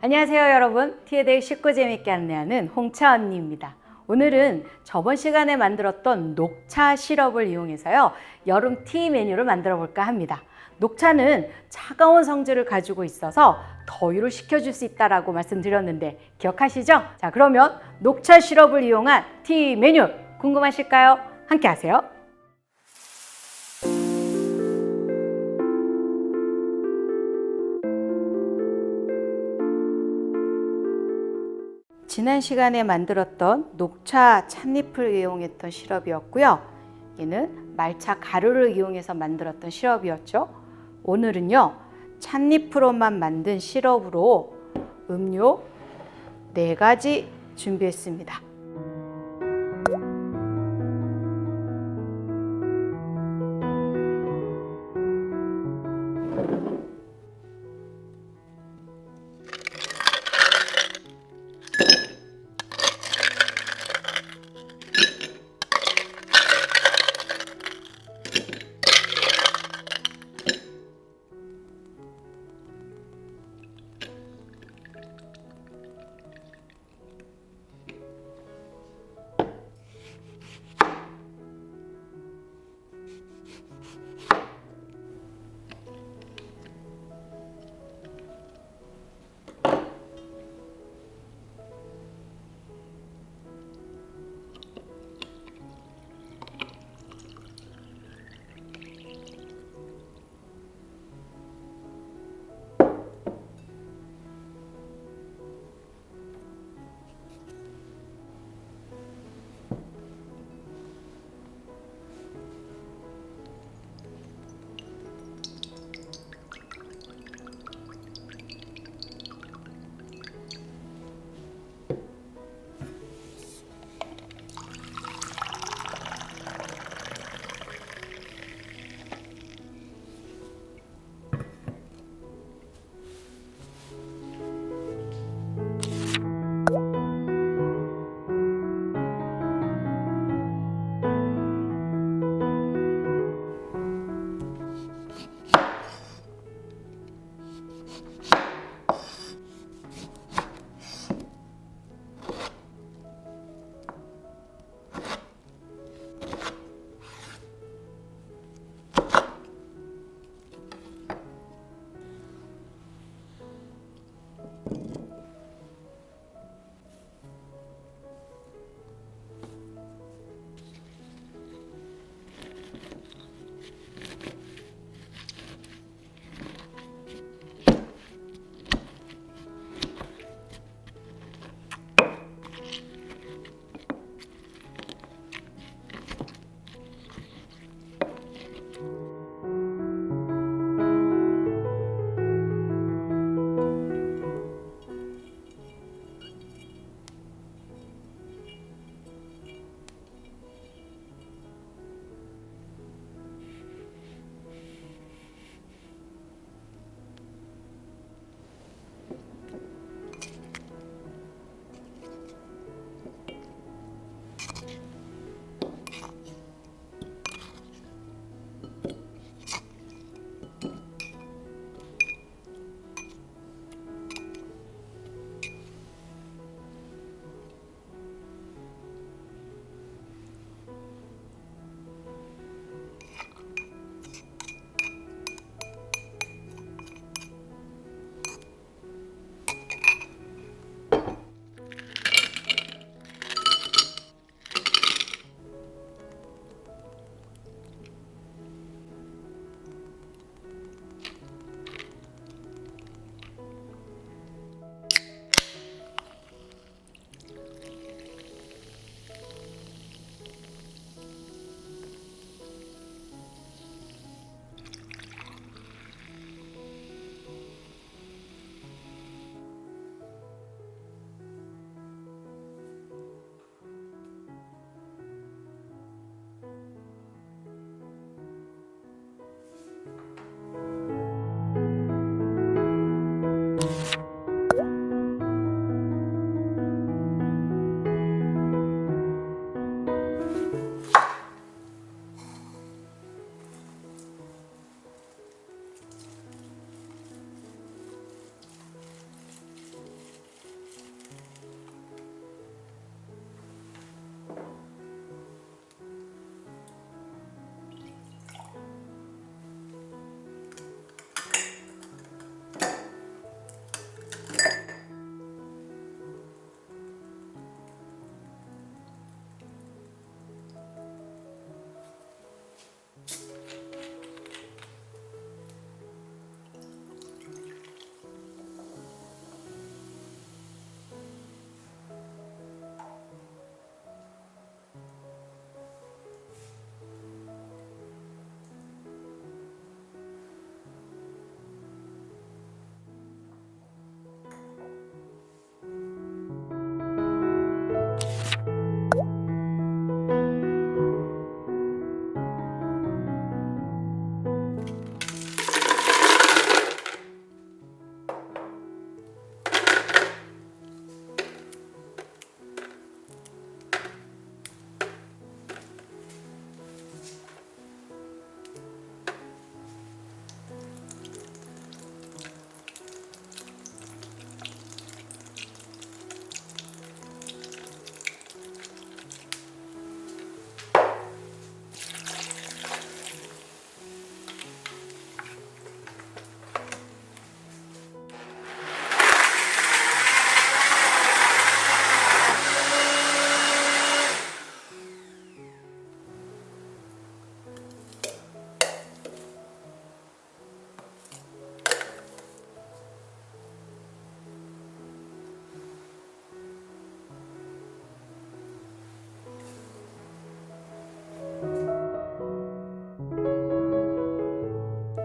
안녕하세요 여러분, 티에 대해 쉽고 재밌게 안내하는 홍차 언니입니다. 오늘은 저번 시간에 만들었던 녹차 시럽을 이용해서요 여름 티 메뉴를 만들어 볼까 합니다. 녹차는 차가운 성질을 가지고 있어서 더위를 식혀줄 수 있다고 말씀드렸는데 기억하시죠? 자, 그러면 녹차 시럽을 이용한 티 메뉴 궁금하실까요? 함께 하세요. 지난 시간에 만들었던 녹차 찻잎을 이용했던 시럽이었고요. 얘는 말차 가루를 이용해서 만들었던 시럽이었죠. 오늘은요, 찻잎으로만 만든 시럽으로 음료 4가지 준비했습니다.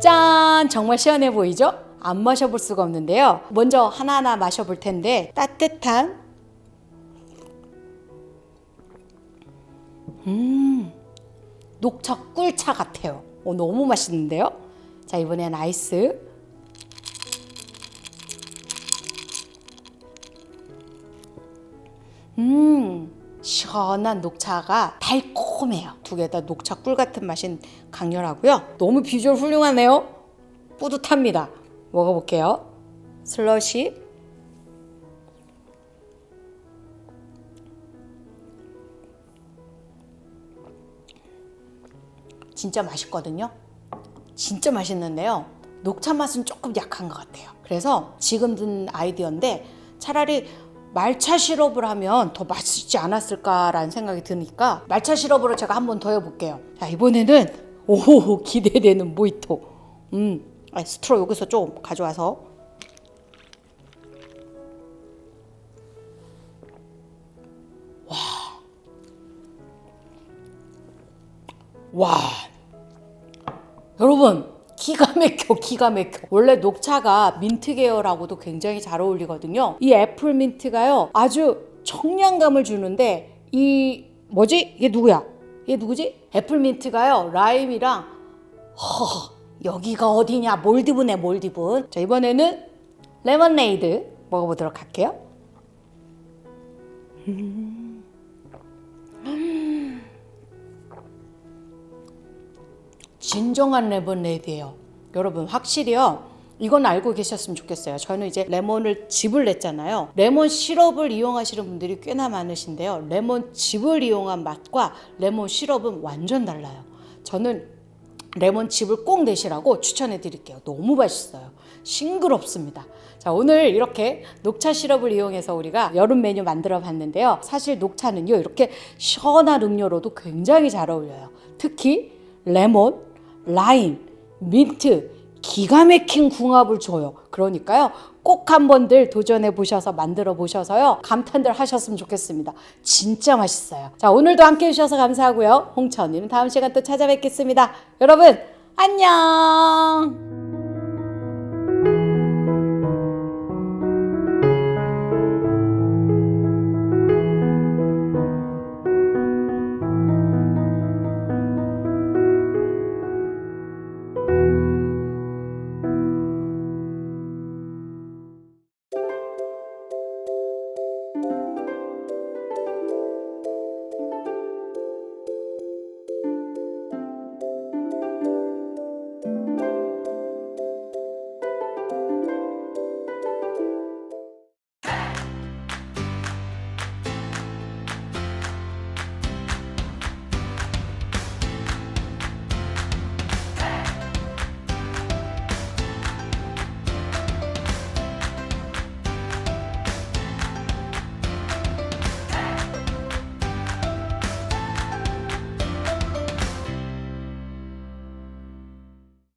짠! 정말 시원해 보이죠? 안 마셔볼 수가 없는데요. 먼저 하나하나 마셔볼 텐데 따뜻한 녹차 꿀차 같아요. 너무 맛있는데요? 자, 이번엔 아이스. 시원한 녹차가 달콤해요. 두 개 다 녹차 꿀 같은 맛이 강렬하고요. 너무 비주얼 훌륭하네요. 뿌듯합니다. 먹어볼게요. 슬러시. 진짜 맛있거든요. 진짜 맛있는데요. 녹차 맛은 조금 약한 것 같아요. 그래서 지금 든 아이디어인데 차라리 말차 시럽을 하면 더 맛있지 않았을까라는 생각이 드니까 말차 시럽으로 제가 한 번 더 해볼게요. 자, 이번에는 오, 기대되는 모히또. 스트로 여기서 좀 가져와서. 와, 여러분 기가 막혀, 기가 막혀. 원래 녹차가 민트 계열하고도 굉장히 잘 어울리거든요. 이 애플 민트가요 아주 청량감을 주는데 이 뭐지? 이게 누구야? 이게 누구지? 애플 민트가요 라임이랑 여기가 어디냐? 몰디브네, 몰디브. 자, 이번에는 레모네이드 먹어보도록 할게요. 진정한 레모네이드예요. 여러분 확실히요. 이건 알고 계셨으면 좋겠어요. 저는 이제 레몬을 즙을 냈잖아요. 레몬 시럽을 이용하시는 분들이 꽤나 많으신데요. 레몬 즙을 이용한 맛과 레몬 시럽은 완전 달라요. 저는 레몬 즙을 꼭 내시라고 추천해 드릴게요. 너무 맛있어요. 싱그럽습니다. 자, 오늘 이렇게 녹차 시럽을 이용해서 우리가 여름 메뉴 만들어 봤는데요. 사실 녹차는요 이렇게 시원한 음료로도 굉장히 잘 어울려요. 특히 레몬, 라임, 민트 기가 막힌 궁합을 줘요. 그러니까요 꼭 한번들 도전해 보셔서 만들어 보셔서요 감탄들 하셨으면 좋겠습니다. 진짜 맛있어요. 자, 오늘도 함께 해주셔서 감사하고요. 홍차언니는 다음 시간 또 찾아뵙겠습니다. 여러분 안녕.